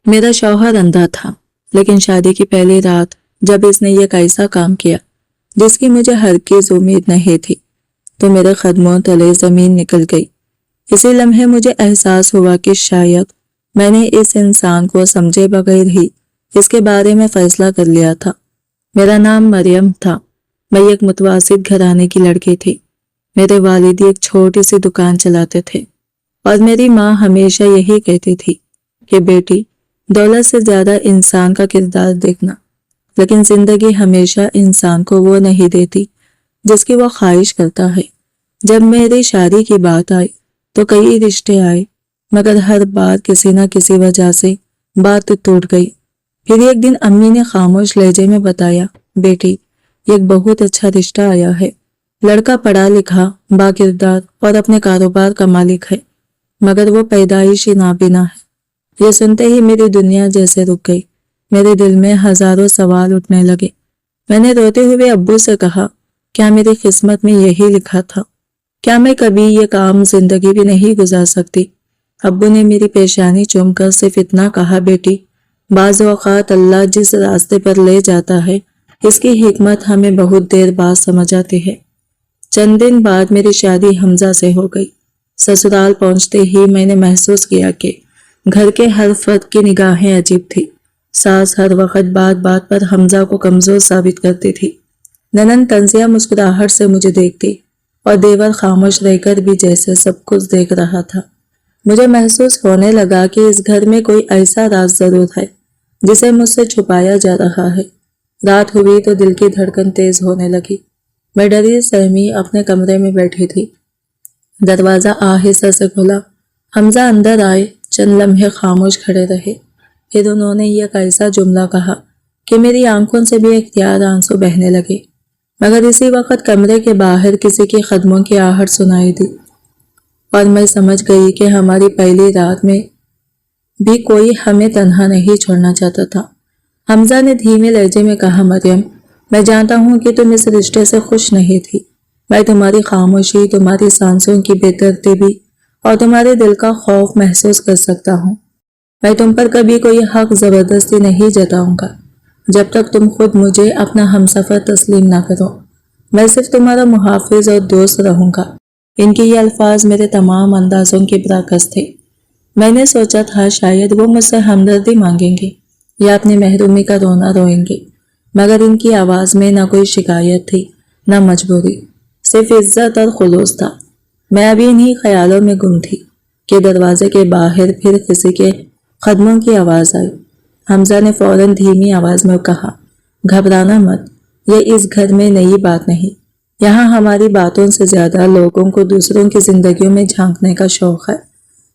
میرا شوہر اندھا تھا، لیکن شادی کی پہلی رات جب اس نے ایک ایسا کام کیا جس کی مجھے ہرگز امید نہیں تھی تو میرے قدموں تلے زمین نکل گئی۔ اسی لمحے مجھے احساس ہوا کہ شاید میں نے اس انسان کو سمجھے بغیر ہی اس کے بارے میں فیصلہ کر لیا تھا۔ میرا نام مریم تھا۔ میں ایک متوسط گھرانے کی لڑکی تھی۔ میرے والد ایک چھوٹی سی دکان چلاتے تھے اور میری ماں ہمیشہ یہی کہتی تھی کہ بیٹی، دولت سے زیادہ انسان کا کردار دیکھنا، لیکن زندگی ہمیشہ انسان کو وہ نہیں دیتی جس کی وہ خواہش کرتا ہے۔ جب میری شادی کی بات آئی تو کئی رشتے آئے، مگر ہر بار کسی نہ کسی وجہ سے بات ٹوٹ گئی۔ پھر ایک دن امی نے خاموش لہجے میں بتایا، بیٹی، ایک بہت اچھا رشتہ آیا ہے۔ لڑکا پڑھا لکھا، باکردار اور اپنے کاروبار کا مالک ہے، مگر وہ پیدائشی نابینا ہے۔ یہ سنتے ہی میری دنیا جیسے رک گئی۔ میرے دل میں ہزاروں سوال اٹھنے لگے۔ میں نے روتے ہوئے ابو سے کہا، کیا میری قسمت میں یہی لکھا تھا؟ کیا میں کبھی یہ عام زندگی بھی نہیں گزار سکتی؟ ابو نے میری پیشانی چوم کر صرف اتنا کہا، بیٹی، بعض اوقات اللہ جس راستے پر لے جاتا ہے اس کی حکمت ہمیں بہت دیر بعد سمجھ آتی ہے۔ چند دن بعد میری شادی حمزہ سے ہو گئی۔ سسرال پہنچتے ہی میں نے محسوس کیا کہ گھر کے ہر فرد کی نگاہیں عجیب تھی۔ ساس ہر وقت بات بات پر حمزہ کو کمزور ثابت کرتی تھی۔ ننند تنزیہ مسکراہٹ سے مجھے دیکھتی اور دیور خاموش رہ کر بھی جیسے سب کچھ دیکھ رہا تھا۔ مجھے محسوس ہونے لگا کہ اس گھر میں کوئی ایسا راز ضرور ہے جسے مجھ سے چھپایا جا رہا ہے۔ رات ہوئی تو دل کی دھڑکن تیز ہونے لگی۔ میں ڈری سہمی اپنے کمرے میں بیٹھی تھی۔ دروازہ آہستہ سے کھلا۔ حمزہ اندر آئے، چند لمحے خاموش کھڑے رہے، پھر انہوں نے یہ ایسا جملہ کہا کہ میری آنکھوں سے بھی اختیار آنسو بہنے لگے۔ مگر اسی وقت کمرے کے باہر کسی کی قدموں کی آہٹ سنائی دی اور میں سمجھ گئی کہ ہماری پہلی رات میں بھی کوئی ہمیں تنہا نہیں چھوڑنا چاہتا تھا۔ حمزہ نے دھیمے لہجے میں کہا، مریم، میں جانتا ہوں کہ تم اس رشتے سے خوش نہیں تھی۔ میں تمہاری خاموشی، تمہاری سانسوں کی بے ترتیبی اور تمہارے دل کا خوف محسوس کر سکتا ہوں۔ میں تم پر کبھی کوئی حق زبردستی نہیں جتاؤں گا جب تک تم خود مجھے اپنا ہمسفر تسلیم نہ کرو۔ میں صرف تمہارا محافظ اور دوست رہوں گا۔ ان کی یہ الفاظ میرے تمام اندازوں کے برعکس تھے۔ میں نے سوچا تھا شاید وہ مجھ سے ہمدردی مانگیں گے یا اپنی محرومی کا رونا روئیں گے، مگر ان کی آواز میں نہ کوئی شکایت تھی نہ مجبوری، صرف عزت اور خلوص تھا۔ میں ابھی انہی خیالوں میں گم تھی کہ دروازے کے باہر پھر کسی کے قدموں کی آواز آئی۔ حمزہ نے فوراً دھیمی آواز میں کہا، گھبرانا مت، یہ اس گھر میں نئی بات نہیں۔ یہاں ہماری باتوں سے زیادہ لوگوں کو دوسروں کی زندگیوں میں جھانکنے کا شوق ہے۔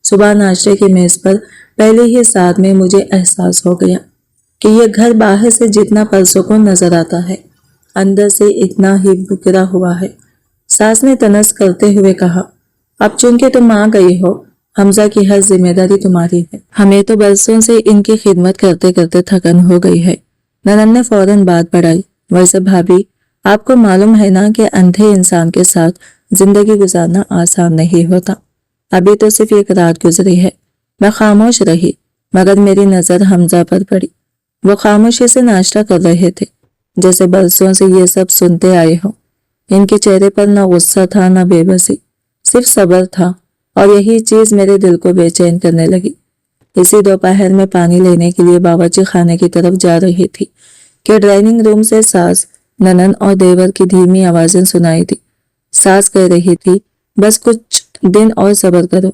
صبح ناشتے کی میز پر پہلے ہی ساتھ میں مجھے احساس ہو گیا کہ یہ گھر باہر سے جتنا پرسکون نظر آتا ہے، اندر سے اتنا ہی بکھرا ہوا ہے۔ ساس نے طنز کرتے ہوئے کہا، اب چونکہ تم آ گئی ہو، حمزہ کی ہر ذمہ داری تمہاری ہے۔ ہمیں تو برسوں سے ان کی خدمت کرتے کرتے تھکن ہو گئی ہے۔ ننند نے فوراً بات بڑھائی، ویسے بھابھی، آپ کو معلوم ہے نا کہ اندھے انسان کے ساتھ زندگی گزارنا آسان نہیں ہوتا۔ ابھی تو صرف ایک رات گزری ہے۔ میں خاموش رہی، مگر میری نظر حمزہ پر پڑی۔ وہ خاموشی سے ناشتہ کر رہے تھے، جیسے برسوں سے یہ سب سنتے آئے ہوں۔ ان کے چہرے پر نہ غصہ تھا نہ بے بسی، صرف صبر تھا، اور یہی چیز میرے دل کو بے چین کرنے لگی۔ اسی دوپہر میں پانی لینے کے لیے باورچی خانے کی طرف جا رہی تھی کہ ڈرائننگ روم سے ساس، ننند اور دیور کی دھیمی آوازیں سنائی دی۔ ساس کہہ رہی تھی، بس کچھ دن اور صبر کرو،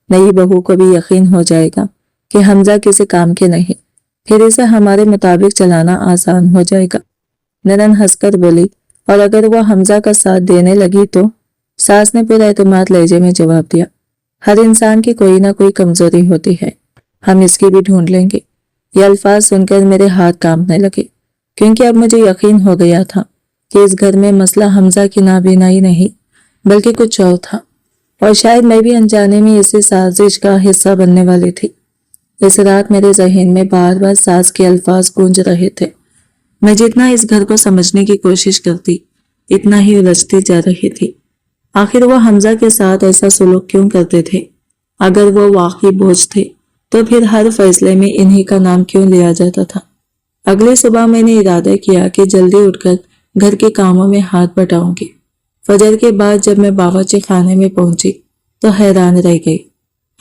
نئی بہو کو بھی یقین ہو جائے گا کہ حمزہ کسی کام کے نہیں، پھر اسے ہمارے مطابق چلانا آسان ہو جائے گا۔ ننند ہنس کر بولی، اور اگر وہ حمزہ کا ساتھ دینے لگی تو؟ ساس نے پر اعتماد لہجے میں جواب دیا، ہر انسان کی کوئی نہ کوئی کمزوری ہوتی ہے، ہم اس کی بھی ڈھونڈ لیں گے۔ یہ الفاظ سن کر میرے ہاتھ کانپنے لگے، کیونکہ اب مجھے یقین ہو گیا تھا کہ اس گھر میں مسئلہ حمزہ کی نابینائی نہیں بلکہ کچھ اور تھا، اور شاید میں بھی انجانے میں اسی سازش کا حصہ بننے والی تھی۔ اس رات میرے ذہن میں بار بار ساس کے الفاظ گونج رہے تھے۔ میں جتنا اس گھر کو سمجھنے کی کوشش کرتی، اتنا ہی الجھتی جا رہی تھی۔ آخر وہ حمزہ کے ساتھ ایسا سلوک کیوں کرتے تھے؟ اگر وہ واقعی بوجھ تھے تو پھر ہر فیصلے میں انہی کا نام کیوں لیا جاتا تھا؟ اگلی صبح میں نے ارادہ کیا کہ جلدی اٹھ کر گھر کے کاموں میں ہاتھ بٹاؤں گی۔ فجر کے بعد جب میں باورچی خانے میں پہنچی تو حیران رہ گئی۔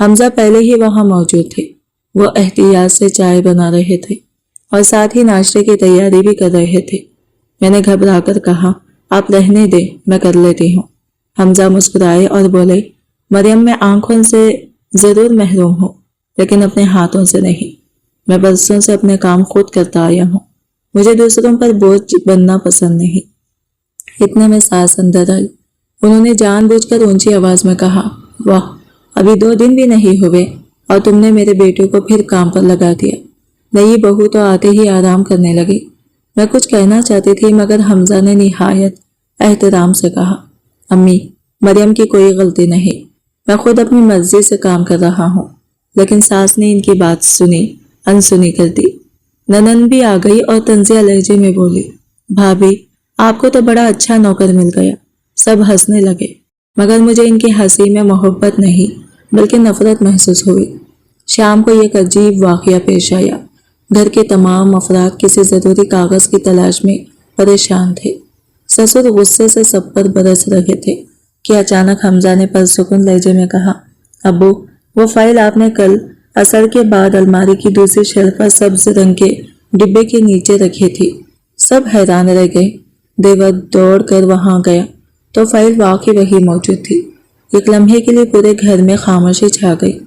حمزہ پہلے ہی وہاں موجود تھے۔ وہ احتیاط سے چائے بنا رہے تھے اور ساتھ ہی ناشتے کی تیاری بھی کر رہے تھے۔ میں نے گھبرا کر کہا، آپ رہنے دیں، میں کر لیتی ہوں۔ حمزہ مسکرائے اور بولے، مریم، میں آنکھوں سے ضرور محروم ہوں لیکن اپنے ہاتھوں سے نہیں۔ میں برسوں سے اپنے کام خود کرتا آیا ہوں۔ مجھے دوسروں پر بوجھ بننا پسند نہیں۔ اتنے میں ساس اندر آئی۔ انہوں نے جان بوجھ کر اونچی آواز میں کہا، واہ، ابھی 2 دن بھی نہیں ہوئے اور تم نے میرے بیٹے کو پھر کام پر لگا دیا۔ نئی بہو تو آتے ہی آرام کرنے لگی۔ میں کچھ کہنا چاہتی تھی مگر حمزہ نے نہایت احترام سے کہا، امی، مریم کی کوئی غلطی نہیں، میں خود اپنی مرضی سے کام کر رہا ہوں۔ لیکن ساس نے ان کی بات سنی، انسنی کر دی۔ ننند بھی آ گئی اور طنزیہ لہجے میں بولی، بھابھی، آپ کو تو بڑا اچھا نوکر مل گیا۔ سب ہنسنے لگے مگر مجھے ان کی ہنسی میں محبت نہیں بلکہ نفرت محسوس ہوئی۔ شام کو ایک عجیب واقعہ پیش آیا۔ گھر کے تمام افراد کسی ضروری کاغذ کی تلاش میں پریشان تھے۔ سسر غصے سے سب پر برس رہے تھے کہ اچانک حمزہ نے پرسکون لہجے میں کہا، ابو، وہ فائل آپ نے کل عصر کے بعد الماری کی دوسری شیلف پر سبز رنگ کے ڈبے کے نیچے رکھی تھی۔ سب حیران رہ گئے۔ دیور دوڑ کر وہاں گیا تو فائل واقعی وہی موجود تھی۔ ایک لمحے کے لیے پورے گھر میں خاموشی چھا گئی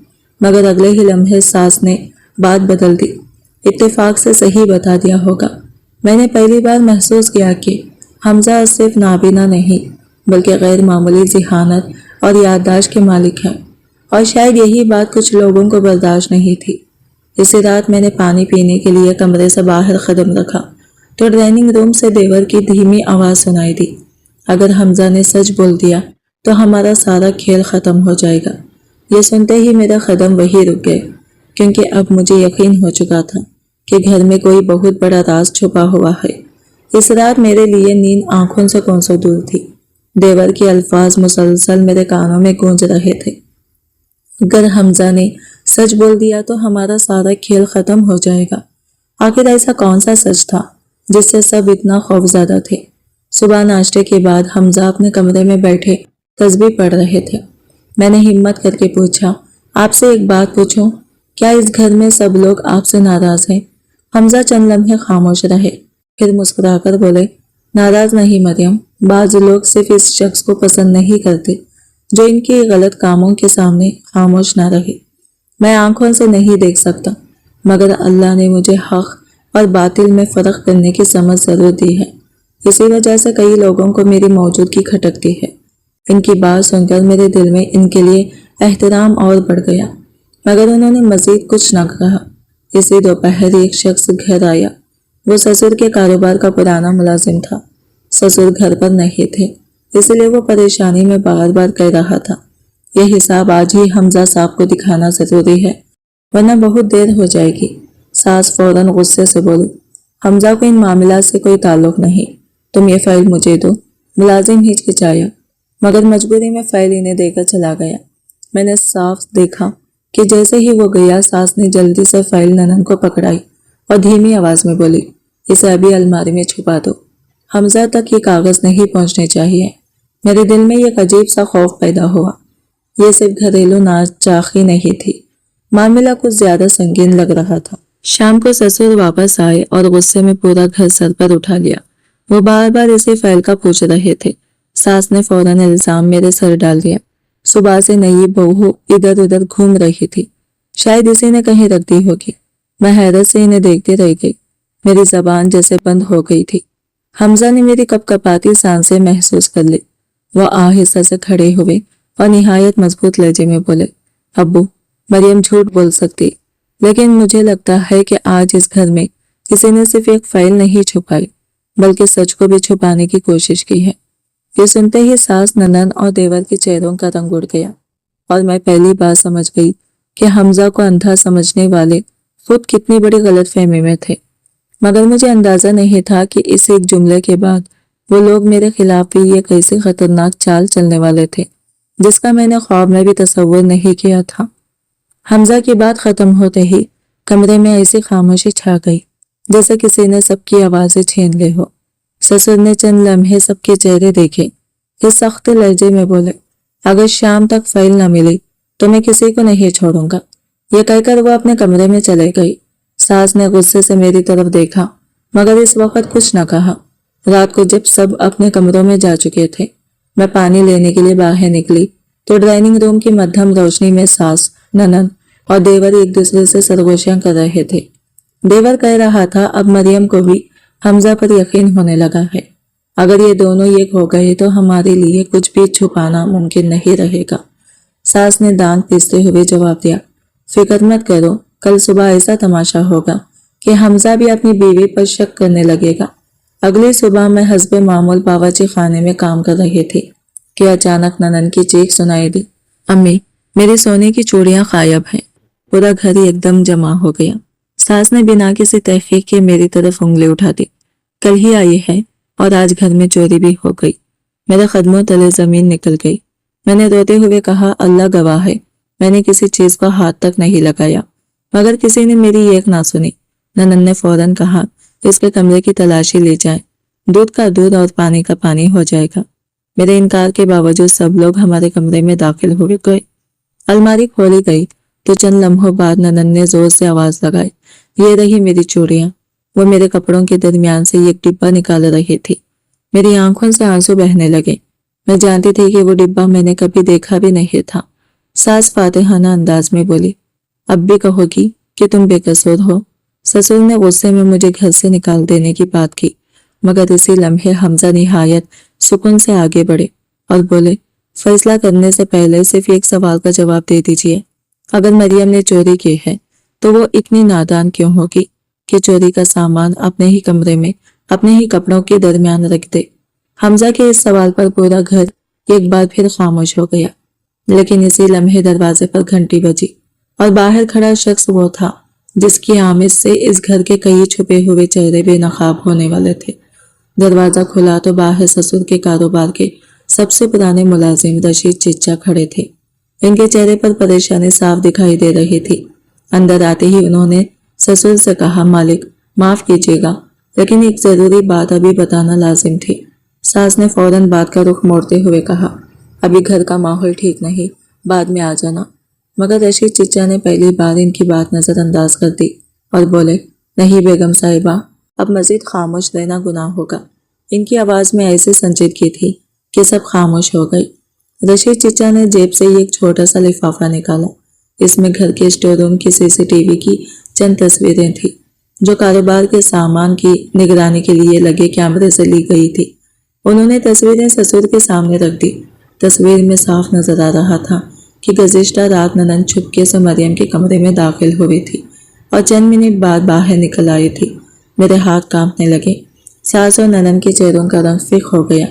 مگر اگلے ہی لمحے ساس نے بات بدل دی۔ اتفاق سے صحیح بتا دیا ہوگا۔ میں نے پہلی بار محسوس کیا کہ حمزہ صرف نابینا نہیں بلکہ غیر معمولی ذہانت اور یادداشت کے مالک ہیں، اور شاید یہی بات کچھ لوگوں کو برداشت نہیں تھی۔ اسی رات میں نے پانی پینے کے لیے کمرے سے باہر قدم رکھا تو ڈرائننگ روم سے دیور کی دھیمی آواز سنائی دی، اگر حمزہ نے سچ بول دیا تو ہمارا سارا کھیل ختم ہو جائے گا۔ یہ سنتے ہی میرا قدم وہی رک گئے کیونکہ اب مجھے یقین ہو چکا تھا کہ گھر میں کوئی بہت بڑا راز چھپا ہوا ہے۔ اس رات میرے لیے نیند آنکھوں سے کونسوں دور تھی۔ دیور کے الفاظ مسلسل میرے کانوں میں گونج رہے تھے، اگر حمزہ نے سچ بول دیا تو ہمارا سارا کھیل ختم ہو جائے گا۔ آخر ایسا کون سا سچ تھا جس سے سب اتنا خوفزدہ تھے؟ صبح ناشتے کے بعد حمزہ اپنے کمرے میں بیٹھے تسبیح پڑھ رہے تھے۔ میں نے ہمت کر کے پوچھا، آپ سے ایک بات پوچھوں؟ کیا اس گھر میں سب لوگ آپ سے ناراض ہیں؟ حمزہ چند لمحے خاموش رہے، پھر مسکرا کر بولے، ناراض نہیں مریم، بعض لوگ صرف اس شخص کو پسند نہیں کرتے جو ان کے غلط کاموں کے سامنے خاموش نہ رہے۔ میں آنکھوں سے نہیں دیکھ سکتا مگر اللہ نے مجھے حق اور باطل میں فرق کرنے کی سمجھ ضرور دی ہے۔ اسی وجہ سے کئی لوگوں کو میری موجودگی کھٹکتی ہے۔ ان کی بات سن کر میرے دل میں ان کے لیے احترام اور بڑھ گیا مگر انہوں نے مزید کچھ نہ کہا۔ اسی دوپہر ایک شخص گھر آیا۔ وہ سسر کے کاروبار کا پرانا ملازم تھا۔ سسر گھر پر نہیں تھے اس لیے وہ پریشانی میں بار بار کہہ رہا تھا، یہ حساب آج ہی حمزہ صاحب کو دکھانا ضروری ہے ورنہ بہت دیر ہو جائے گی۔ ساس فوراً غصے سے بولی، حمزہ کو ان معاملات سے کوئی تعلق نہیں، تم یہ فائل مجھے دو۔ ملازم ہچکچایا مگر مجبوری میں فائل انہیں دے کر چلا گیا۔ میں نے صاف دیکھا کہ جیسے ہی وہ گیا ساس نے جلدی سے فائل ننند کو پکڑائی اور دھیمی آواز میں بولی، اسے ابھی الماری میں چھپا دو، حمزہ تک یہ کاغذ نہیں پہنچنے چاہیے۔ میرے دل میں ایک عجیب سا خوف پیدا ہوا۔ یہ صرف گھریلو ناچاخی نہیں تھی، معاملہ کچھ زیادہ سنگین لگ رہا تھا۔ شام کو سسر واپس آئے اور غصے میں پورا گھر سر پر اٹھا لیا۔ وہ بار بار اسی فائل کا پوچھ رہے تھے۔ ساس نے فوراً الزام میرے سر ڈال دیا، صبح سے نئی بہو ادھر ادھر گھوم رہی تھی، شاید اسی نے کہیں رکھ دی ہوگی۔ میں حیرت سے انہیں دیکھتے رہ گئی، میری زبان جیسے بند ہو گئی تھی۔ حمزہ نے میری کپ کپاتی سانسیں محسوس کر لی۔ وہ آہستہ سے کھڑے ہوئے اور نہایت مضبوط لہجے میں بولے، ابو، مریم جھوٹ بول سکتی لیکن مجھے لگتا ہے کہ آج اس گھر میں کسی نے صرف ایک فائل نہیں چھپائی بلکہ سچ کو بھی چھپانے کی کوشش کی ہے۔ یہ سنتے ہی ساس، ننند اور دیور کے چہروں کا رنگ اڑ گیا اور میں پہلی بار سمجھ گئی کہ حمزہ کو اندھا سمجھنے والے خود کتنی بڑی غلط فہمی میں تھے۔ مگر مجھے اندازہ نہیں تھا کہ اس ایک جملے کے بعد وہ لوگ میرے خلاف بھی ایک ایسی خطرناک چال چلنے والے تھے جس کا میں نے خواب میں بھی تصور نہیں کیا تھا۔ حمزہ کی بات ختم ہوتے ہی کمرے میں ایسی خاموشی چھا گئی جیسے کسی نے سب کی آوازیں چھین لی ہو۔ سسر نے چند لمحے سب کے چہرے دیکھے، پھر سخت لہجے میں بولے، اگر شام تک فائل نہ ملی تو میں کسی کو نہیں چھوڑوں گا۔ یہ کہہ کر وہ اپنے کمرے میں چلے گئی۔ ساس نے غصے سے میری طرف دیکھا مگر اس وقت کچھ نہ کہا۔ رات کو جب سب اپنے کمروں میں جا چکے تھے، میں پانی لینے کے لیے باہر نکلی تو ڈرائننگ روم کی مدھم روشنی میں ساس، ننند اور دیور ایک دوسرے سے سرگوشیاں کر رہے تھے۔ دیور کہہ رہا تھا اب مریم کو بھی حمزہ پر یقین ہونے لگا ہے، اگر یہ دونوں ایک ہو گئے تو ہمارے لیے کچھ بھی چھپانا ممکن نہیں رہے گا۔ ساس نے دانت پیستے ہوئے جواب دیا، فکر مت کرو، کل صبح ایسا تماشا ہوگا کہ حمزہ بھی اپنی بیوی پر شک کرنے لگے گا۔ اگلی صبح میں حسب معمول باورچی خانے میں کام کر رہی تھی کہ اچانک ننند کی چیخ سنائی دی، امی میری سونے کی چوڑیاں غائب ہیں۔ پورا گھر ایک دم جمع ہو گیا۔ ساس نے بنا کسی تحقیق کے میری طرف انگلی اٹھا دی، کل ہی آئی ہے اور آج گھر میں چوری بھی ہو گئی۔ میرے قدموں تلے زمین نکل گئی۔ میں نے روتے ہوئے کہا، اللہ گواہ ہے میں نے کسی چیز کو ہاتھ تک نہیں لگایا، مگر کسی نے میری ایک نہ سنی۔ ننند نے فوراً کہا، اس کے کمرے کی تلاشی لی جائے، دودھ کا دودھ اور پانی کا پانی ہو جائے گا۔ میرے انکار کے باوجود سب لوگ ہمارے کمرے میں داخل ہوئے گئے۔ الماری کھولی گئی تو چند لمحوں بعد ننند نے زور سے آواز لگائی، یہ رہی میری چوڑیاں۔ وہ میرے کپڑوں کے درمیان سے ایک ڈبہ نکال رہی تھی۔ میری آنکھوں سے آنسو بہنے لگے۔ میں جانتی تھی کہ وہ ڈبہ میں نے کبھی دیکھا بھی نہیں تھا۔ ساس فاتحانہ انداز میں بولی، اب بھی کہو گی کہ تم بے قصور ہو؟ سسر نے غصے میں مجھے گھر سے نکال دینے کی بات کی، مگر اسی لمحے حمزہ نہایت سکون سے آگے بڑھے اور بولے، فیصلہ کرنے سے پہلے صرف ایک سوال کا جواب دے دیجئے، اگر مریم نے چوری کی ہے تو وہ اتنی نادان کیوں ہوگی کہ چوری کا سامان اپنے ہی کمرے میں اپنے ہی کپڑوں کے درمیان رکھ دے؟ حمزہ کے اس سوال پر پورا گھر ایک بار پھر خاموش ہو گیا، لیکن اسی لمحے دروازے پر گھنٹی بجی اور باہر کھڑا شخص وہ تھا جس کی آمد سے اس گھر کے کئی چھپے ہوئے چہرے بے نقاب ہونے والے تھے۔ دروازہ کھلا تو باہر سسر کے کاروبار کے سب سے پرانے ملازم رشید چچا کھڑے تھے۔ ان کے چہرے پر پریشانی صاف دکھائی دے رہی تھی۔ اندر آتے ہی انہوں نے سسر سے کہا، مالک معاف کیجیے گا لیکن ایک ضروری بات ابھی بتانا لازم تھی۔ ساس نے فوراً بات کا رخ موڑتے ہوئے کہا، ابھی گھر کا ماحول ٹھیک نہیں، بعد میں آ جانا۔ مگر رشید چچا نے پہلی بار ان کی بات نظر انداز کر دی اور بولے، نہیں بیگم صاحبہ، اب مزید خاموش رہنا گناہ ہوگا۔ ان کی آواز میں ایسی سنجیدگی تھی کہ سب خاموش ہو گئی۔ رشید چچا نے جیب سے ایک چھوٹا سا لفافہ نکالا۔ اس میں گھر کے اسٹور روم کی CCTV کی چند تصویریں تھیں جو کاروبار کے سامان کی نگرانی کے لیے لگے کیمرے سے لی گئی تھی۔ انہوں نے تصویریں سسر کے سامنے رکھ دی۔ تصویر میں صاف نظر آ رہا تھا کہ گزشتہ رات ننند چھپکے سے مریم کے کمرے میں داخل ہوئی تھی اور چند منٹ بعد باہر نکل آئی تھی۔ میرے ہاتھ کانپنے لگے۔ ساس اور ننند کے چہروں کا رنگ فیکا ہو گیا۔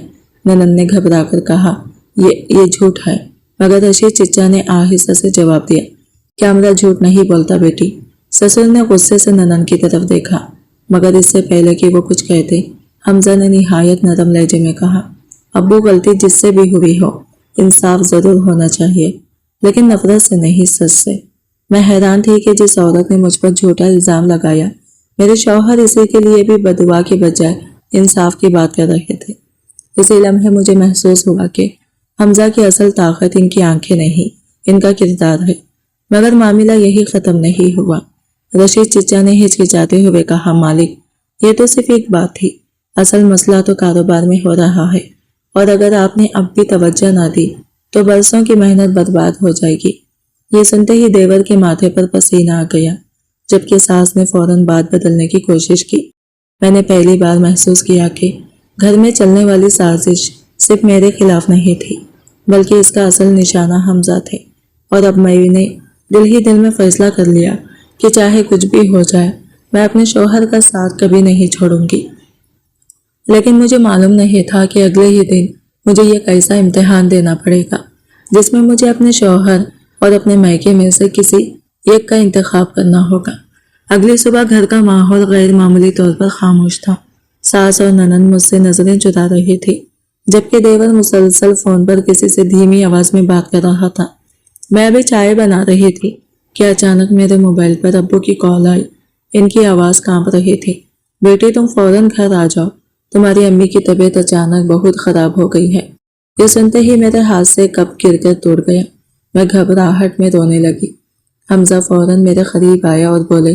ننند نے گھبرا کر کہا، یہ جھوٹ ہے، مگر رشید چچا نے آہستہ سے جواب دیا، کیمرہ جھوٹ نہیں بولتا بیٹی۔ سسر نے غصے سے ننند کی طرف دیکھا، مگر اس سے پہلے کہ وہ کچھ کہتے، حمزہ نے نہایت نرم لہجے میں کہا، ابو غلطی جس سے بھی ہوئی ہو، انصاف ضرور ہونا چاہیے، لیکن نفرت سے نہیں، سچ سے۔ میں حیران تھی کہ جس عورت نے مجھ پر جھوٹا الزام لگایا، میرے شوہر اسی کے لیے بھی بددعا کے بجائے انصاف کی بات کر رہے تھے۔ اسی لمحے مجھے محسوس ہوا کہ حمزہ کی اصل طاقت ان کی آنکھیں نہیں، ان کا کردار ہے۔ مگر معاملہ یہی ختم نہیں ہوا۔ رشید چچا نے ہچکچاتے ہوئے کہا، مالک یہ تو صرف ایک بات تھی، اصل مسئلہ تو کاروبار میں ہو رہا ہے، اور اگر آپ نے اب بھی توجہ نہ دی تو برسوں کی محنت برباد ہو جائے گی۔ یہ سنتے ہی دیور کے ماتھے پر پسینہ آ گیا، جبکہ ساس نے فوراً بات بدلنے کی کوشش کی۔ میں نے پہلی بار محسوس کیا کہ گھر میں چلنے والی سازش صرف میرے خلاف نہیں تھی، بلکہ اس کا اصل نشانہ حمزہ تھے، اور اب میں نے دل ہی دل میں فیصلہ کر لیا کہ چاہے کچھ بھی ہو جائے میں اپنے شوہر کا ساتھ کبھی نہیں چھوڑوں گی۔ لیکن مجھے معلوم نہیں تھا کہ اگلے ہی دن مجھے ایک ایسا امتحان دینا پڑے گا جس میں مجھے اپنے شوہر اور اپنے میکے میں سے کسی ایک کا انتخاب کرنا ہوگا۔ اگلی صبح گھر کا ماحول غیر معمولی طور پر خاموش تھا۔ ساس اور ننند مجھ سے نظریں چرا رہی تھی، جبکہ دیور مسلسل فون پر کسی سے دھیمی آواز میں بات کر رہا تھا۔ میں ابھی چائے بنا رہی تھی کہ اچانک میرے موبائل پر ابو کی کال آئی۔ ان کی آواز کانپ رہی تھی۔ بیٹی تم فوراً گھر آ جاؤ، تمہاری امی کی طبیعت اچانک بہت خراب ہو گئی ہے۔ یہ سنتے ہی میرے ہاتھ سے کپ گر کر ٹوٹ گیا۔ میں گھبراہٹ میں رونے لگی۔ حمزہ فوراً میرے قریب آیا اور بولے،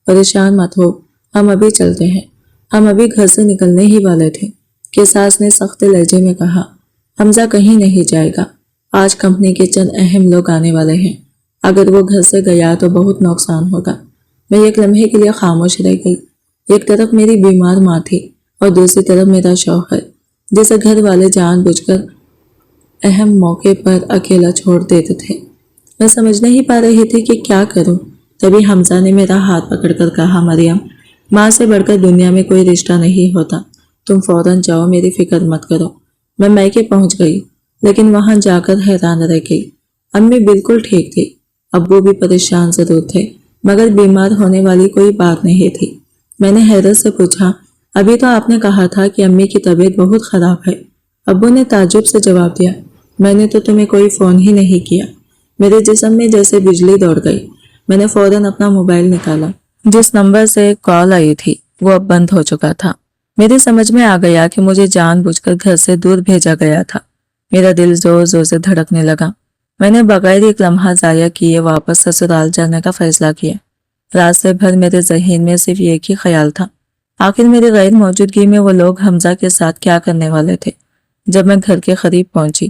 پریشان مت ہو، ہم ابھی چلتے ہیں۔ ہم ابھی گھر سے نکلنے ہی والے تھے کہ ساس نے سخت لہجے میں کہا، حمزہ کہیں نہیں جائے گا، آج کمپنی کے چند اہم لوگ آنے والے ہیں، اگر وہ گھر سے گیا تو بہت نقصان ہوگا۔ میں ایک لمحے کے لیے خاموش رہ گئی۔ ایک طرف میری بیمار ماں تھی اور دوسری طرف میرا شوہر، جسے گھر والے جان بوجھ کر اہم موقع پر اکیلا چھوڑ دیتے تھے۔ میں سمجھ نہیں پا رہی تھی کہ کیا کروں۔ تبھی حمزہ نے میرا ہاتھ پکڑ کر کہا، مریم، ماں سے بڑھ کر دنیا میں کوئی رشتہ نہیں ہوتا، تم فوراً جاؤ، میری فکر مت کرو۔ میں میکے پہنچ گئی، لیکن وہاں جا کر حیران رہ گئی۔ امی بالکل ٹھیک تھی، ابو بھی پریشان ضرور تھے، مگر بیمار ہونے والی کوئی بات نہیں تھی۔ میں نے حیرت سے پوچھا، ابھی تو آپ نے کہا تھا کہ امی کی طبیعت بہت خراب ہے۔ ابو نے تعجب سے جواب دیا، میں نے تو تمہیں کوئی فون ہی نہیں کیا۔ میرے جسم میں جیسے بجلی دوڑ گئی۔ میں نے فوراً اپنا موبائل نکالا۔ جس نمبر سے کال آئی تھی وہ اب بند ہو چکا تھا۔ میری سمجھ میں آ گیا کہ مجھے جان بوجھ کر گھر سے دور بھیجا گیا تھا۔ میرا دل زور زور سے دھڑکنے لگا۔ میں نے بغیر ایک لمحہ ضائع کیے واپس سسرال جانے کا فیصلہ کیا۔ راستے بھر میرے ذہن میں صرف ایک ہی خیال تھا، آخر میری غیر موجودگی میں وہ لوگ حمزہ کے ساتھ کیا کرنے والے تھے۔ جب میں گھر کے قریب پہنچی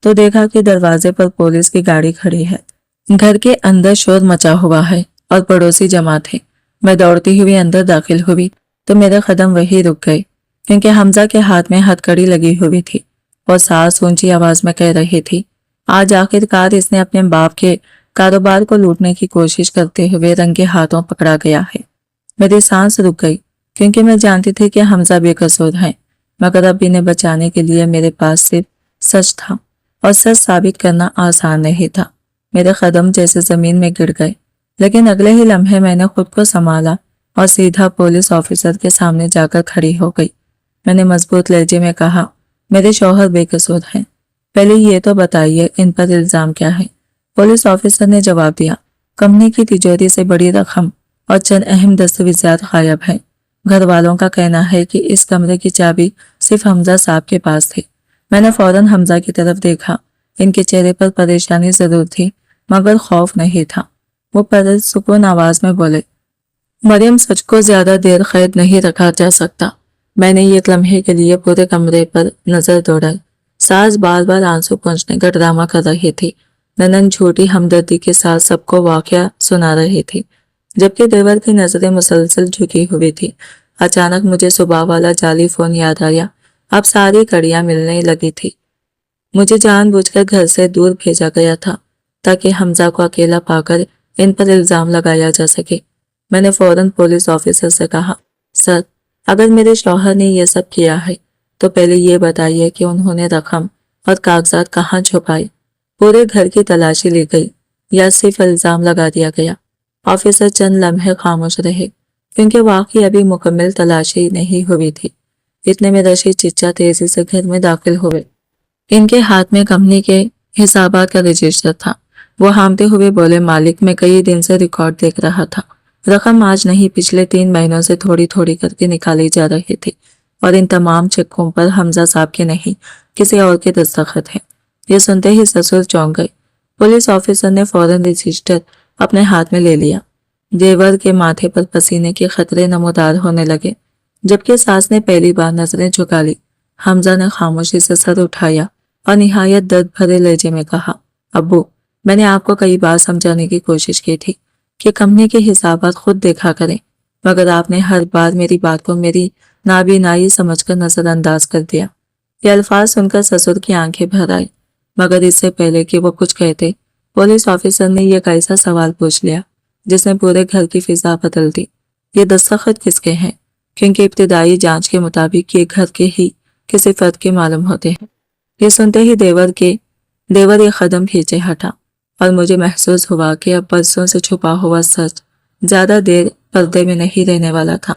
تو دیکھا کہ دروازے پر پولیس کی گاڑی کھڑی ہے۔ گھر کے اندر شور مچا ہوا ہے اور پڑوسی جمع تھے۔ میں دوڑتی ہوئی اندر داخل ہوئی تو میرے قدم وہی رک گئے، کیونکہ حمزہ کے ہاتھ میں ہتھکڑی لگی ہوئی تھی اور ساس اونچی آواز میں کہہ رہی تھی، آج آخر کار اس نے اپنے باپ کے کاروبار کو لوٹنے کی کوشش کرتے ہوئے رنگے ہاتھوں پکڑا گیا ہے۔ میری سانس رک گئی، کیونکہ میں جانتی تھی کہ حمزہ بے قصور ہے، مگر اب انہیں بچانے کے لیے میرے پاس صرف سچ تھا، اور سچ ثابت کرنا آسان نہیں تھا۔ میرے قدم جیسے زمین میں گر گئے، لیکن اگلے ہی لمحے میں نے خود کو سنبھالا اور سیدھا پولیس آفیسر کے سامنے جا کر کھڑی ہو گئی۔ میں نے مضبوط لہجے میں کہا، میرے شوہر بے قصور ہیں، پہلے یہ تو بتائیے ان پر الزام کیا ہے؟ پولیس آفیسر نے جواب دیا، کمپنی کی تجوری سے بڑی رقم اور چند اہم دستاویزات غائب ہیں۔ گھر والوں کا کہنا ہے کہ اس کمرے کی چابی صرف حمزہ صاحب کے پاس تھی۔ میں نے فوراً حمزہ کی طرف دیکھا۔ ان کے چہرے پر پریشانی ضرور تھی، مگر خوف نہیں تھا۔ وہ پرسکون آواز میں بولے، مریم، سچ کو زیادہ دیر قید نہیں رکھا جا سکتا۔ میں نے ایک لمحے کے لیے پورے کمرے پر نظر دوڑائی۔ ساس بار بار آنسو پہنچنے کا ڈرامہ کر رہی تھی۔ ننند جھوٹی ہمدردی کے ساتھ سب کو واقعہ سنا رہی تھی، جبکہ دیور کی نظریں مسلسل جھکی ہوئی تھی۔ اچانک مجھے صبح والا جعلی فون یاد آیا۔ اب ساری کڑیاں ملنے لگی تھی۔ مجھے جان بوجھ کر گھر سے دور بھیجا گیا تھا تاکہ حمزہ کو اکیلا پا کر ان پر الزام لگایا جا سکے۔ میں نے فوراً پولیس آفیسر سے کہا، سر، اگر میرے شوہر نے یہ سب کیا ہے تو پہلے یہ بتائیے کہ انہوں نے رقم اور کاغذات کہاں چھپائے؟ پورے گھر کی تلاشی لی گئی یا صرف الزام لگا دیا گیا؟ آفیسر چند لمحے خاموش رہے، کیونکہ واقعی ابھی مکمل تلاشی نہیں ہوئی تھی۔ اتنے میں رشید چچا تیزی سے گھر میں داخل ہوئے۔ ان کے ہاتھ میں کمپنی کے حسابات کا رجسٹر تھا۔ وہ ہامتے ہوئے بولے، مالک، میں کئی دن سے ریکارڈ دیکھ رہا تھا، رقم آج نہیں پچھلے 3 مہینوں سے تھوڑی تھوڑی کر کے نکالی جا رہی تھی، اور ان تمام چیکوں پر حمزہ صاحب کے نہیں کسی اور کے دستخط ہیں۔ یہ سنتے ہی سسر چونک گئے۔ پولیس آفیسر نے فوراً رجسٹر اپنے ہاتھ میں لے لیا۔ دیور کے ماتھے پر پسینے کے قطرے نمودار ہونے لگے، جبکہ ساس نے پہلی بار نظریں جھکا لی۔ حمزہ نے خاموشی سے سر اٹھایا اور نہایت درد بھرے لہجے میں کہا، ابو، میں نے آپ کو کئی بار سمجھانے کی کوشش کی تھی کہ کمپنی کے حسابات خود دیکھا کریں، مگر آپ نے ہر بار میری بات کو میری نابینائی سمجھ کر نظر انداز کر دیا۔ یہ الفاظ سن کر سسر کی آنکھیں بھر آئی، مگر اس سے پہلے کہ وہ کچھ کہتے، پولیس آفیسر نے یہ ایسا سوال پوچھ لیا جس نے پورے گھر کی فضا بدل دی۔ یہ دستخط کس کے ہیں؟ کیونکہ ابتدائی جانچ کے مطابق یہ گھر کے ہی کسی فرد کے معلوم ہوتے ہیں۔ یہ سنتے ہی دیور ایک قدم پیچھے ہٹا، اور مجھے محسوس ہوا کہ اب برسوں سے چھپا ہوا سچ زیادہ دیر پردے میں نہیں رہنے والا تھا۔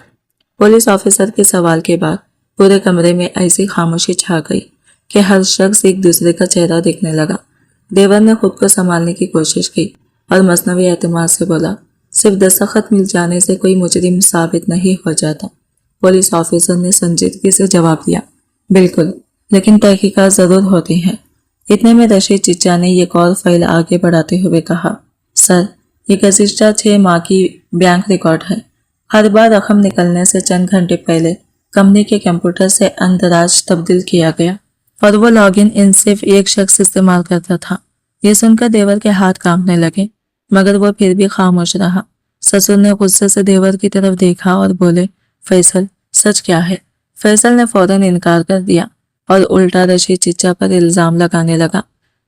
پولیس آفیسر کے سوال کے بعد پورے کمرے میں ایسی خاموشی چھا گئی کہ ہر شخص ایک دوسرے کا چہرہ دیکھنے لگا۔ دیور نے خود کو سنبھالنے کی کوشش کی اور مصنوعی اعتماد سے بولا، صرف دستخط مل جانے سے کوئی مجرم ثابت نہیں ہو جاتا۔ پولیس آفیسر نے سنجیدگی سے جواب دیا، بالکل، لیکن تحقیقات ضرور ہوتی ہیں۔ اتنے میں رشید چچا نے ایک اور فائل آگے بڑھاتے ہوئے کہا، سر، یہ گزشتہ 6 ماہ کی بینک ریکارڈ ہے۔ ہر بار رقم نکلنے سے چند گھنٹے پہلے کمپنی کے کمپیوٹر سے اندراج تبدیل کیا گیا اور وہ لاگ ان صرف ایک شخص استعمال کرتا تھا۔ یہ سن کر دیور کے ہاتھ کانپنے لگے، مگر وہ پھر بھی خاموش رہا۔ سسر نے غصے سے دیور کی طرف دیکھا اور بولے، فیصل، سچ کیا ہے؟ فیصل نے فوراً انکار کر دیا اور الٹا رشید چچا پر الزام لگانے لگا،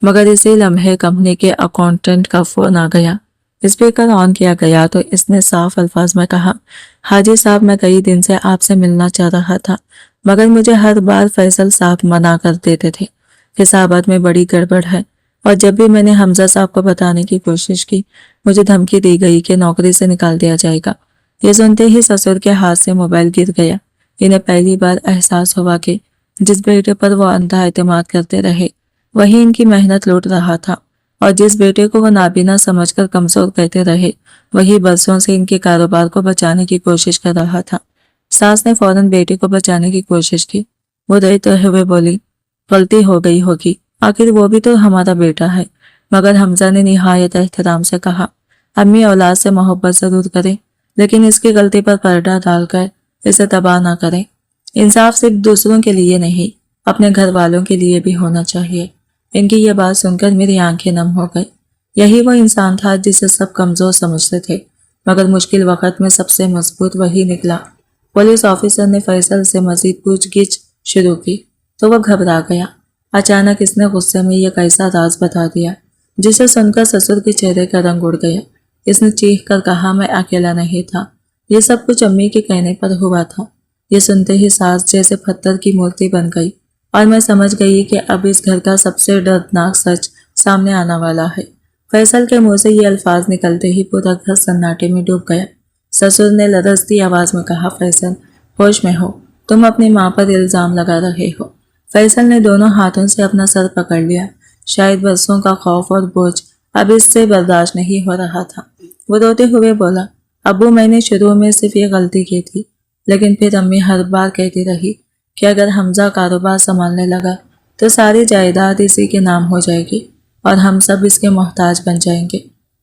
مگر اسی لمحے کمپنی کے اکاؤنٹنٹ کا فون آ گیا۔ اسپیکر آن کیا گیا تو اس نے صاف الفاظ میں کہا، حاجی صاحب، میں کئی دن سے آپ سے ملنا چاہ رہا تھا، مگر مجھے ہر بار فیصل صاحب منع کر دیتے تھے۔ حسابات میں بڑی گڑبڑ ہے، اور جب بھی میں نے حمزہ صاحب کو بتانے کی کوشش کی، مجھے دھمکی دی گئی کہ نوکری سے نکال دیا جائے گا۔ یہ سنتے ہی سسر کے ہاتھ سے موبائل گر گیا۔ انہیں پہلی بار احساس ہوا کہ جس بیٹے پر وہ اندھا اعتماد کرتے رہے، وہی ان کی محنت لوٹ رہا تھا، اور جس بیٹے کو وہ نابینا سمجھ کر کمزور کہتے رہے، وہی برسوں سے ان کے کاروبار کو بچانے کی کوشش کر رہا تھا۔ ساس نے فوراً بیٹے کو بچانے کی کوشش کی۔ وہ روتے ہوئے بولی، غلطی ہو گئی ہوگی، آخر وہ بھی تو ہمارا بیٹا ہے۔ مگر حمزہ نے نہایت احترام سے کہا، امی اولاد سے محبت ضرور کرے، لیکن اس کی غلطی پر پردہ ڈال کر اسے تباہ نہ کریں۔ انصاف صرف دوسروں کے لیے نہیں، اپنے گھر والوں کے لیے بھی ہونا چاہیے۔ ان کی یہ بات سن کر میری آنکھیں نم ہو گئی۔ یہی وہ انسان تھا جسے سب کمزور سمجھتے تھے، مگر مشکل وقت میں سب سے مضبوط وہی نکلا۔ پولیس آفیسر نے فیصل سے مزید پوچھ گچھ شروع کی تو وہ گھبرا گیا۔ اچانک اس نے غصے میں یہ ایسا راز بتا دیا جسے سن کر سسر کے چہرے کا رنگ اڑ گیا۔ اس نے چیخ کر کہا، میں اکیلا نہیں تھا، یہ سب کچھ امی کے کہنے پر ہوا تھا۔ یہ سنتے ہی ساس جیسے پتھر کی مورتی بن گئی، اور میں سمجھ گئی کہ اب اس گھر کا سب سے دردناک سچ سامنے آنے والا ہے۔ فیصل کے منہ سے یہ الفاظ نکلتے ہی پورا گھر سناٹے میں ڈوب گیا۔ سسر نے لرزتی آواز میں کہا، فیصل، ہوش میں ہو، تم اپنی ماں پر الزام لگا رہے ہو۔ فیصل نے دونوں ہاتھوں سے اپنا سر پکڑ لیا۔ شاید برسوں کا خوف اور بوجھ اب اس سے برداشت نہیں ہو رہا تھا۔ وہ روتے ہوئے بولا، ابو، میں نے شروع میں صرف یہ غلطی کی تھی، لیکن پھر امی ہر بار کہتی رہی کہ اگر حمزہ کاروبار سنبھالنے لگا تو ساری جائیداد اسی کے نام ہو جائے گی اور ہم سب اس کے محتاج بن جائیں گے۔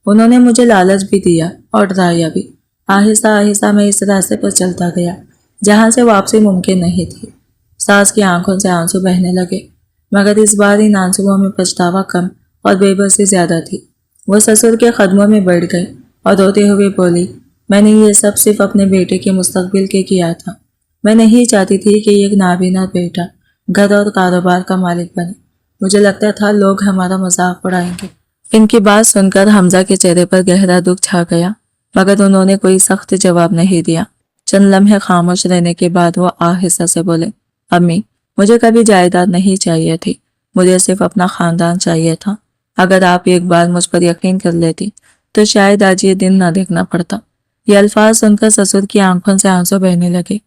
انہوں نے مجھے لالچ بھی دیا اور ڈرایا بھی۔ آہستہ آہستہ میں اس راستے پر چلتا گیا جہاں سے واپسی ممکن نہیں تھی۔ ساس کی آنکھوں سے آنسو بہنے لگے، مگر اس بار ان آنسوؤں میں پچھتاوا کم اور بے بسی زیادہ تھی۔ وہ سسر کے قدموں میں بیٹھ گئی اور روتے ہوئے بولی، میں نے یہ سب صرف اپنے بیٹے کے مستقبل کے کیا تھا۔ میں نہیں چاہتی تھی کہ ایک نابینا بیٹا گھر اور کاروبار کا مالک بنے۔ مجھے لگتا تھا لوگ ہمارا مذاق اڑائیں گے۔ ان کی بات سن کر حمزہ کے چہرے پر گہرا دکھ چھا گیا، مگر انہوں نے کوئی سخت جواب نہیں دیا۔ چند لمحے خاموش رہنے کے بعد وہ آہستہ سے بولے، امی، مجھے کبھی جائیداد نہیں چاہیے تھی، مجھے صرف اپنا خاندان چاہیے تھا۔ اگر آپ ایک بار مجھ پر یقین کر لیتی تو شاید آج یہ دن نہ دیکھنا پڑتا۔ یہ الفاظ سن کر سسر کی آنکھوں سے آنسو بہنے لگے۔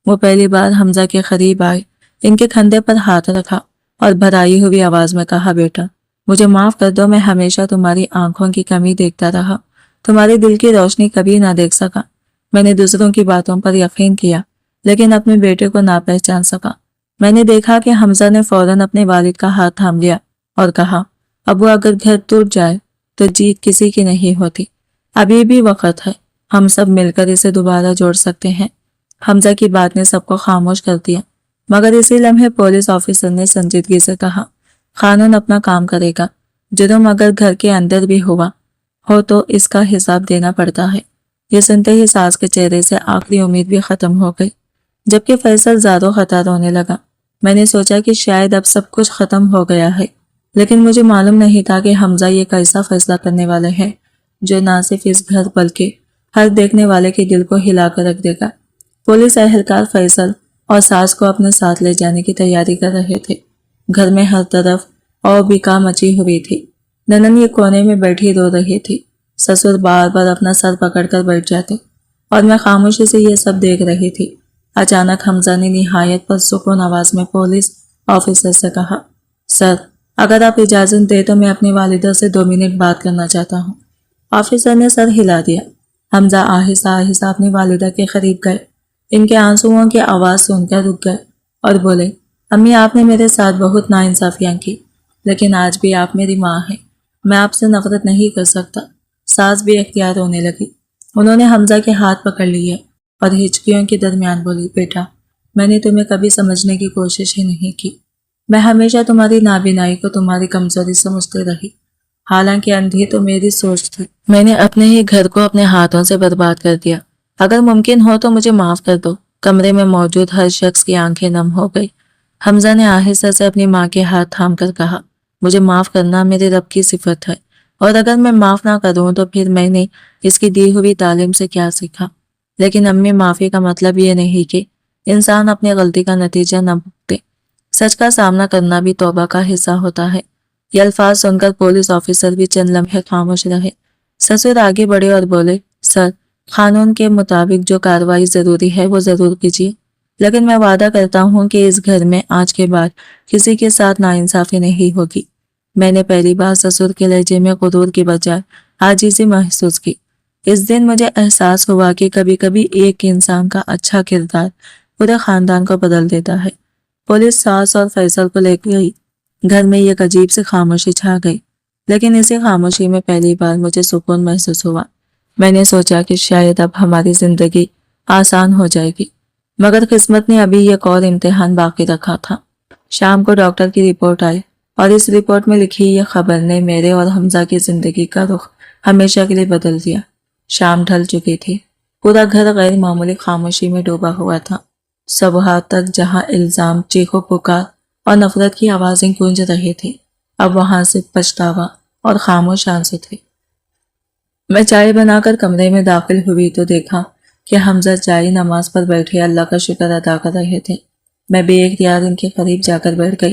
وہ پہلی بار حمزہ کے قریب آئے، ان کے کندھے پر ہاتھ رکھا اور بھرائی ہوئی آواز میں کہا، بیٹا، مجھے معاف کر دو، میں ہمیشہ تمہاری آنکھوں کی کمی دیکھتا رہا، تمہارے دل کی روشنی کبھی نہ دیکھ سکا۔ میں نے دوسروں کی باتوں پر یقین کیا، لیکن اپنے بیٹے کو نہ پہچان سکا۔ میں نے دیکھا کہ حمزہ نے فوراً اپنے والد کا ہاتھ تھام لیا اور کہا، ابو، اگر گھر ٹوٹ جائے تو جیت کسی کی نہیں ہوتی، ابھی بھی وقت ہے، ہم سب مل کر اسے دوبارہ جوڑ سکتے ہیں۔ حمزہ کی بات نے سب کو خاموش کر دیا، مگر اسی لمحے پولیس آفیسر نے سنجیدگی سے کہا، قانون اپنا کام کرے گا، جرم اگر گھر کے اندر بھی ہوا ہو تو اس کا حساب دینا پڑتا ہے۔ یہ سنتے ہی ساس کے چہرے سے آخری امید بھی ختم ہو گئی، جبکہ فیصل زادو خطا رونے لگا۔ میں نے سوچا کہ شاید اب سب کچھ ختم ہو گیا ہے، لیکن مجھے معلوم نہیں تھا کہ حمزہ یہ کیسا فیصلہ کرنے والے ہیں جو نہ صرف اس گھر بلکہ ہر دیکھنے والے کے دل کو ہلا کر رکھ دے گا۔ پولیس اہلکار فیصل اور ساس کو اپنے ساتھ لے جانے کی تیاری کر رہے تھے۔ گھر میں ہر طرف او بکا مچی ہوئی تھی۔ ننن یہ کونے میں بیٹھی رو رہی تھی، سسر بار بار اپنا سر پکڑ کر بیٹھ جاتے، اور میں خاموشی سے یہ سب دیکھ رہی تھی۔ اچانک حمزہ نے نہایت پرسکون آواز میں پولیس آفیسر سے کہا، سر، اگر آپ اجازت دیں تو میں اپنی والدہ سے 2 منٹ بات کرنا چاہتا ہوں۔ آفیسر نے سر ہلا دیا۔ حمزہ آہستہ آہستہ اپنی والدہ کے قریب گئے۔ ان کے آنسوؤں کی آواز سن کر رک گئے اور بولے، امی آپ نے میرے ساتھ بہت ناانصافیاں کی، لیکن آج بھی آپ میری ماں ہیں، میں آپ سے نفرت نہیں کر سکتا۔ سانس بھی اختیار ہونے لگی۔ انہوں نے حمزہ کے ہاتھ پکڑ لیے اور ہچکیوں کے درمیان بولی، بیٹا میں نے تمہیں کبھی سمجھنے کی کوشش ہی نہیں کی، میں ہمیشہ تمہاری نابینائی کو تمہاری کمزوری سمجھتے رہی، حالانکہ اندھی تو میری سوچ تھی، میں نے اپنے ہی گھر کو اپنے ہاتھوں سے برباد کر دیا، اگر ممکن ہو تو مجھے معاف کر دو۔ کمرے میں موجود ہر شخص کی آنکھیں نم ہو گئی۔ حمزہ نے آہستہ سے اپنی ماں کے ہاتھ تھام کر کہا، مجھے معاف کرنا میرے رب کی صفت ہے، اور اگر میں معاف نہ کروں تو پھر میں نے اس کی دی ہوئی تعلیم سے کیا سیکھا؟ لیکن امی معافی کا مطلب یہ نہیں کہ انسان اپنی غلطی کا نتیجہ نہ بھگتے، سچ کا سامنا کرنا بھی توبہ کا حصہ ہوتا ہے۔ یہ الفاظ سن کر پولیس آفیسر بھی چند لمحے خاموش رہے۔ سسر آگے بڑھے اور بولے، سر قانون کے مطابق جو کارروائی ضروری ہے وہ ضرور کیجیے، لیکن میں وعدہ کرتا ہوں کہ اس گھر میں آج کے بعد کسی کے ساتھ ناانصافی نہیں ہوگی۔ میں نے پہلی بار سسر کے لہجے میں غرور کی بجائے عاجزی محسوس کی۔ اس دن مجھے احساس ہوا کہ کبھی کبھی ایک انسان کا اچھا کردار پورے خاندان کو بدل دیتا ہے۔ پولیس ساس اور فیصل کو لے گئی۔ گھر میں ایک عجیب سی خاموشی چھا گئی، لیکن اسی خاموشی میں پہلی بار مجھے سکون محسوس ہوا۔ میں نے سوچا کہ شاید اب ہماری زندگی آسان ہو جائے گی، مگر قسمت نے ابھی ایک اور امتحان باقی رکھا تھا۔ شام کو ڈاکٹر کی رپورٹ آئی اور اس رپورٹ میں لکھی یہ خبر نے میرے اور حمزہ کی زندگی کا رخ ہمیشہ کے لیے بدل دیا۔ شام ڈھل چکی تھی، پورا گھر غیر معمولی خاموشی میں ڈوبا ہوا تھا۔ صبح تک جہاں الزام، چیخو پکار اور نفرت کی آوازیں گونج رہی تھی، اب وہاں صرف پچھتاوا اور خاموش آنسو تھے۔ میں چائے بنا کر کمرے میں داخل ہوئی تو دیکھا کہ حمزہ جائے نماز پر بیٹھے اللہ کا شکر ادا کر رہے تھے۔ میں بے اختیار ان کے قریب جا کر بیٹھ گئی۔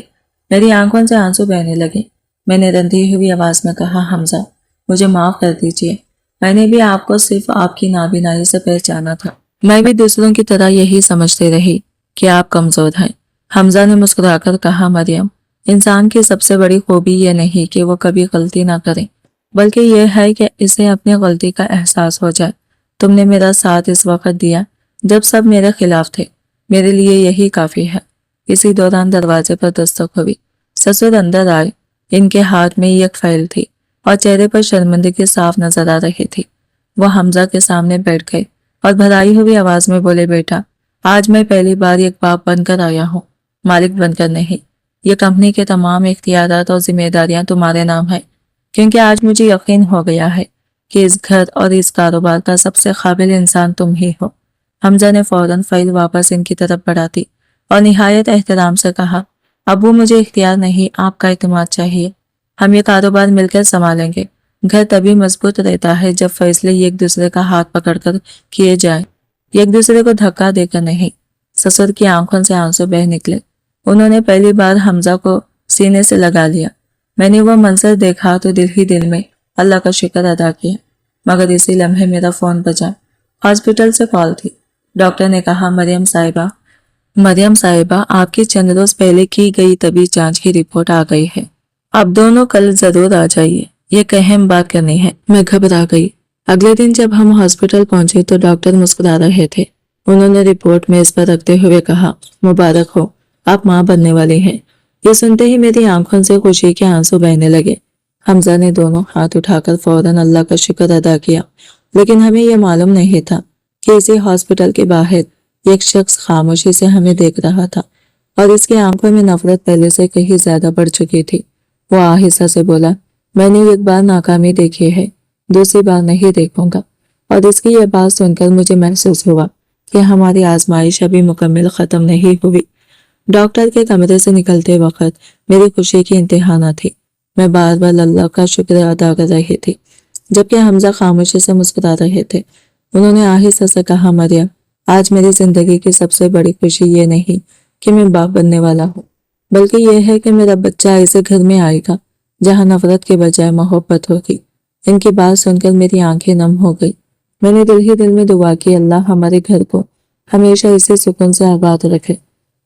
میری آنکھوں سے آنسو بہنے لگے۔ میں نے رندی ہوئی آواز میں کہا، حمزہ مجھے معاف کر دیجیے، میں نے بھی آپ کو صرف آپ کی نابینائی سے پہچانا تھا، میں بھی دوسروں کی طرح یہی سمجھتے رہی کہ آپ کمزور ہیں۔ حمزہ نے مسکرا کر کہا، مریم انسان کی سب سے بڑی خوبی یہ نہیں کہ وہ کبھی غلطی نہ کرے، بلکہ یہ ہے کہ اسے اپنی غلطی کا احساس ہو جائے۔ تم نے میرا ساتھ اس وقت دیا جب سب میرے خلاف تھے، میرے لیے یہی کافی ہے۔ اسی دوران دروازے پر دستک ہوئی۔ سسر اندر آئے۔ ان کے ہاتھ میں ایک فائل تھی اور چہرے پر شرمندگی صاف نظر آ رہی تھی۔ وہ حمزہ کے سامنے بیٹھ گئے اور بھرائی ہوئی آواز میں بولے، بیٹا آج میں پہلی بار ایک باپ بن کر آیا ہوں، مالک بن کر نہیں۔ یہ کمپنی کے تمام اختیارات اور ذمہ داریاں تمہارے نام ہیں، کیونکہ آج مجھے یقین ہو گیا ہے کہ اس گھر اور اس کاروبار کا سب سے قابل انسان تم ہی ہو۔ حمزہ نے فوراً فائل واپس ان کی طرف بڑھا دی اور نہایت احترام سے کہا، ابو مجھے اختیار نہیں، آپ کا اعتماد چاہیے، ہم یہ کاروبار مل کر سنبھالیں گے۔ گھر تبھی مضبوط رہتا ہے جب فیصلے ایک دوسرے کا ہاتھ پکڑ کر کیے جائیں، ایک دوسرے کو دھکا دے کر نہیں۔ سسر کی آنکھوں سے آنسو بہہ نکلے۔ انہوں نے پہلی بار حمزہ کو سینے سے لگا لیا۔ میں نے وہ منظر دیکھا تو دل ہی دل میں اللہ کا شکر ادا کیا، مگر اسی لمحے میرا فون بجا۔ ہاسپٹل سے کال تھی۔ ڈاکٹر نے کہا، مریم صاحبہ آپ کی چند روز پہلے کی گئی طبی جانچ کی رپورٹ آ گئی ہے، آپ دونوں کل ضرور آ جائیے، یہ ایک اہم بات کرنی ہے۔ میں گھبرا گئی۔ اگلے دن جب ہم ہاسپٹل پہنچے تو ڈاکٹر مسکرا رہے تھے۔ انہوں نے رپورٹ میز پر رکھتے ہوئے کہا، مبارک ہو، آپ ماں بننے والی ہیں۔ یہ سنتے ہی میری آنکھوں سے خوشی کے آنسو بہنے لگے۔ حمزہ نے دونوں ہاتھ اٹھا کر فوراً اللہ کا شکر ادا کیا، لیکن ہمیں یہ معلوم نہیں تھا کہ اسی ہاسپٹل کے باہر ایک شخص خاموشی سے ہمیں دیکھ رہا تھا اور اس کی آنکھوں میں نفرت پہلے سے کہیں زیادہ بڑھ چکی تھی۔ وہ آہستہ سے بولا، میں نے ایک بار ناکامی دیکھی ہے، دوسری بار نہیں دیکھوں گا۔ اور اس کی یہ بات سن کر مجھے محسوس ہوا کہ ہماری آزمائش ابھی مکمل ختم نہیں ہوئی۔ ڈاکٹر کے کمرے سے نکلتے وقت میری خوشی کی انتہا نہ تھی۔ میں بار بار اللہ کا شکر ادا کر رہی تھی، جبکہ حمزہ خاموشی سے مسکرا رہے تھے۔ انہوں نے آہستہ سے کہا، مریم آج میری زندگی کی سب سے بڑی خوشی یہ نہیں کہ میں باپ بننے والا ہوں، بلکہ یہ ہے کہ میرا بچہ ایسے گھر میں آئے گا جہاں نفرت کے بجائے محبت ہوگی۔ ان کی بات سن کر میری آنکھیں نم ہو گئی۔ میں نے دل ہی دل میں دعا کی، اللہ ہمارے گھر کو ہمیشہ اسی سکون سے آباد رکھے۔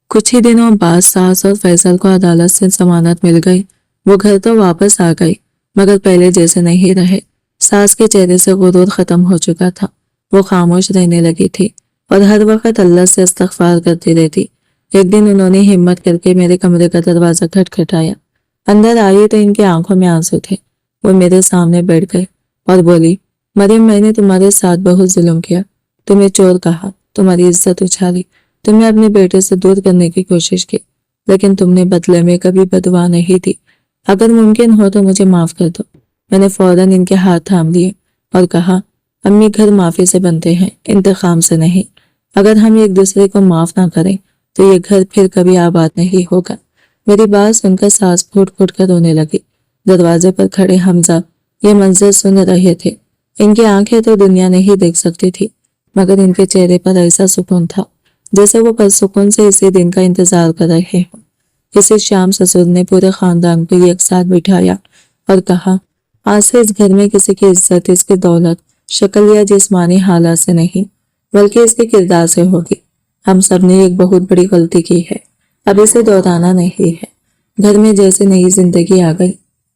کچھ ہی دنوں بعد ساس اور فیصل کو عدالت سے ضمانت مل گئی۔ وہ گھر تو واپس آ گئی، مگر پہلے جیسے نہیں رہے۔ ساس کے چہرے سے غرور ختم ہو چکا تھا، وہ خاموش رہنے لگی تھی اور ہر وقت اللہ سے استغفار کرتی رہتی۔ ایک دن انہوں نے ہمت کر کے میرے کمرے کا دروازہ کھٹکھٹایا۔ اندر آئی تو ان کی آنکھوں میں آنسو تھے۔ وہ میرے سامنے بیٹھ گئے اور بولی، مریم، میں نے تمہارے ساتھ بہت ظلم کیا، تمہیں چور کہا، تمہاری عزت اچھالی، تمہیں اپنے بیٹے سے دور کرنے کی کوشش کی، لیکن تم نے بدلے میں کبھی بددعا نہیں دی۔ اگر ممکن ہو تو مجھے معاف کر دو۔ میں نے فوراً ان کے ہاتھ تھام لیے اور کہا، امی، گھر معافی سے بنتے ہیں، انتقام سے نہیں۔ اگر ہم ایک دوسرے کو معاف نہ کریں تو یہ گھر پھر کبھی آباد نہیں ہوگا۔ میری بات سن کر ساس پھوٹ پھوٹ کر رونے لگی۔ دروازے پر کھڑے حمزہ یہ منظر سن رہے تھے۔ ان کی آنکھیں تو دنیا نہیں دیکھ سکتی تھی، مگر ان کے چہرے پر ایسا سکون تھا جیسے وہ پرسکون سے اسی دن کا انتظار کر رہے ہوں۔ اسی شام سسر نے پورے خاندان کو ایک ساتھ بٹھایا اور کہا، آج سے اس گھر میں کسی کی عزت اس کی دولت، شکل یا جسمانی حالات سے نہیں، بلکہ اس کے کردار سے ہوگی۔ ہم سب نے ایک بہت بڑی غلطی کی ہے، اب اسے دہرانا نہیں ہے۔ گھر میں جیسے نئی زندگی آ گئی،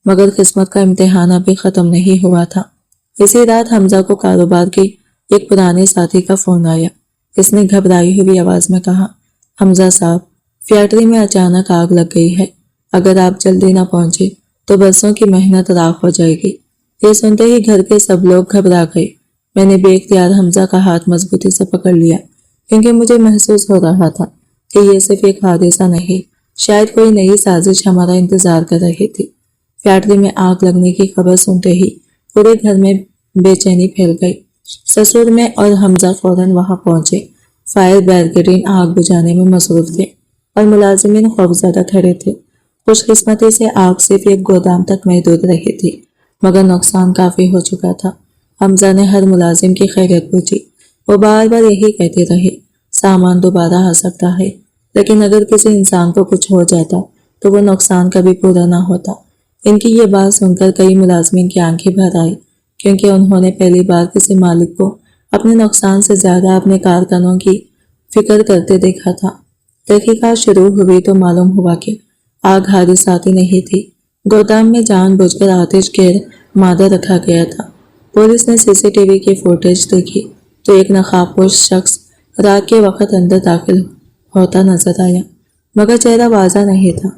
مگر قسمت کا امتحان ابھی ختم نہیں ہوا تھا۔ اسی رات حمزہ کو کاروبار کی ایک پرانے ساتھی کا فون آیا۔ اس نے گھبرائی ہوئی آواز میں کہا، حمزہ صاحب، فیکٹری میں اچانک آگ لگ گئی ہے، اگر آپ جلدی نہ پہنچے تو برسوں کی محنت راکھ ہو جائے گی۔ یہ سنتے ہی گھر کے سب لوگ گھبرا گئے۔ میں نے بے اختیار حمزہ کا ہاتھ مضبوطی سے پکڑ لیا، کیونکہ مجھے محسوس ہو رہا تھا کہ یہ صرف ایک حادثہ نہیں، شاید کوئی نئی سازش ہمارا انتظار کر رہی تھی۔ فیکٹری میں آگ لگنے کی خبر سنتے ہی پورے گھر میں بے چینی پھیل گئی۔ سسر میں اور حمزہ فوراً وہاں پہنچے۔ فائر بریگیڈ آگ بجھانے میں مصروف تھے اور ملازمین خوفزدہ کھڑے تھے۔ خوش قسمتی سے آگ صرف ایک گودام تک محدود رہی تھی، مگر نقصان کافی ہو چکا تھا۔ حمزہ نے ہر ملازم کی خیریت پوچھی۔ وہ بار بار یہی کہتے رہے، سامان دوبارہ آ سکتا ہے، لیکن اگر کسی انسان کو کچھ ہو جاتا تو وہ نقصان کبھی پورا نہ ہوتا۔ ان کی یہ بات سن کر کئی ملازمین کی آنکھیں بھر آئی، کیونکہ انہوں نے پہلی بار کسی مالک کو اپنے نقصان سے زیادہ اپنے کارکنوں کی فکر کرتے دیکھا تھا۔ تحقیقات شروع ہوئی تو معلوم ہوا کہ آگ حادثاتی نہیں تھی، گودام میں جان بوجھ کر آتش گیر مادہ رکھا گیا تھا۔ پولیس نے سی سی ٹی وی کی فوٹیج دیکھی تو ایک نقاب پوش شخص رات کے وقت اندر داخل ہوتا نظر آیا، مگر چہرہ واضح نہیں تھا۔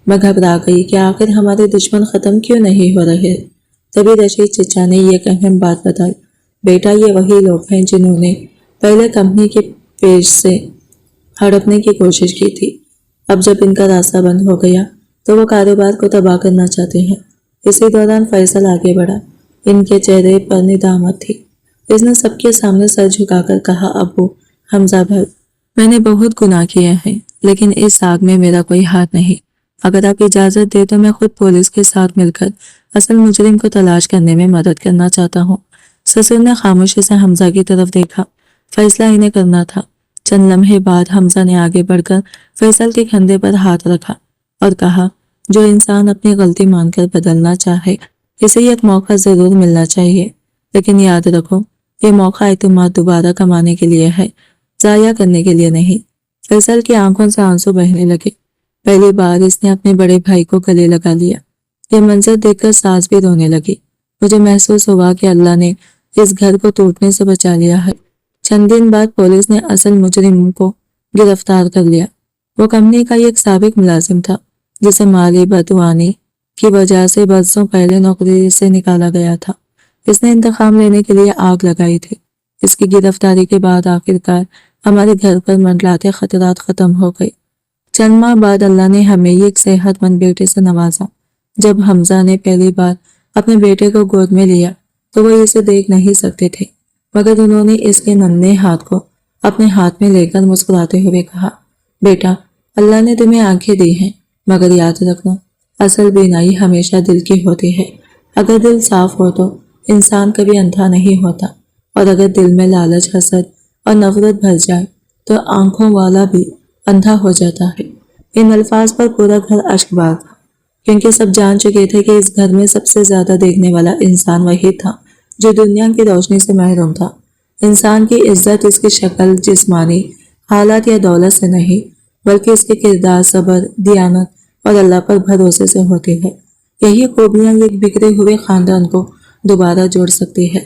میں گھبرا گئی کہ آخر ہمارے دشمن ختم کیوں نہیں ہو رہے۔ تبھی رشید چچا نے ایک اہم بات بتائی، بیٹا، یہ وہی لوگ ہیں جنہوں نے پہلے کمپنی کے پیج سے ہڑپنے کی کوشش کی تھی۔ اب جب ان کا راستہ بند ہو گیا تو وہ کاروبار کو تباہ کرنا چاہتے ہیں۔ اسی دوران فیصل آگے بڑھا، ان کے چہرے پر ندامت تھی۔ اس نے سب کے سامنے سر جھکا کر کہا، ابو، حمزہ بھائی، میں نے بہت گناہ کیا ہے، لیکن اس آگ میں میرا کوئی ہاتھ نہیں۔ اگر آپ اجازت دے تو میں خود پولیس کے ساتھ مل کر اصل مجرم کو تلاش کرنے میں مدد کرنا چاہتا ہوں۔ سسر نے خاموشی سے حمزہ کی طرف دیکھا۔ فیصلہ انہیں کرنا تھا۔ چند لمحے بعد حمزہ نے آگے بڑھ کر فیصل کے کندھے پر ہاتھ رکھا اور کہا، جو انسان اپنی غلطی مان کر بدلنا چاہے اسے ایک موقع ضرور ملنا چاہیے، لیکن یاد رکھو، یہ موقع اعتماد دوبارہ کمانے کے لیے ہے، ضائع کرنے کے لیے نہیں۔ فیصل کی آنکھوں سے آنسو بہنے لگے۔ پہلی بار اس نے اپنے بڑے بھائی کو گلے لگا لیا۔ یہ منظر دیکھ کر ساس بھی رونے لگی۔ مجھے محسوس ہوا کہ اللہ نے اس گھر کو ٹوٹنے سے بچا لیا ہے۔ چند دن بعد پولیس نے اصل مجرم کو گرفتار کر لیا۔ وہ کمپنی کا ایک سابق ملازم تھا جسے مالی بدعنوانی کی وجہ سے برسوں پہلے نوکری سے نکالا گیا تھا۔ اس نے انتقام لینے کے لیے آگ لگائی تھی۔ اس کی گرفتاری کے بعد آخرکار ہمارے گھر پر منڈلاتے خطرات ختم ہو گئے۔ چند ماہ بعد اللہ نے ہمیں ایک صحت مند بیٹے سے نوازا۔ جب حمزہ نے پہلی بار اپنے بیٹے کو گود میں لیا تو وہ اسے دیکھ نہیں سکتے تھے، مگر انہوں نے اس کے ننھے ہاتھ کو اپنے ہاتھ میں لے کر مسکراتے ہوئے کہا، بیٹا، اللہ نے تمہیں آنکھیں دی ہیں، مگر یاد رکھنا، اصل بینائی ہمیشہ دل کی ہوتی ہے۔ اگر دل صاف ہو تو انسان کبھی اندھا نہیں ہوتا، اور اگر دل میں لالچ، حسد اور نفرت بھر جائے تو آنکھوں والا بھی اندھا ہو جاتا ہے۔ ان الفاظ پر پورا گھر اشک بار تھا، کیونکہ سب جان چکے تھے کہ اس گھر میں سب سے زیادہ دیکھنے والا انسان وہی تھا جو دنیا کی روشنی سے محروم تھا۔ انسان کی عزت اس کی شکل، جسمانی حالات یا دولت سے نہیں، بلکہ اس کے کردار، صبر، دیانت اور اللہ پر بھروسے سے ہوتی ہے۔ یہی خوبیاں ایک بکھرے ہوئے خاندان کو دوبارہ جوڑ سکتی ہے۔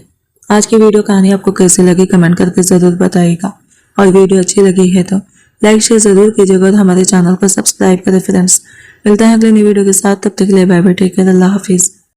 آج کی ویڈیو کہانی آپ کو کیسی لگی کمنٹ کر کے ضرور بتائیے گا، اور ویڈیو اچھی لگی ہے تو لائک شیئر ضرور کیجیے گا اور ہمارے چینل کو سبسکرائب کریں فرینڈس۔ ملتے ہیں اگلے نئی ویڈیو کے ساتھ، تب تک کے لیے بائے بائے، ٹیک کیئر، اللہ حافظ۔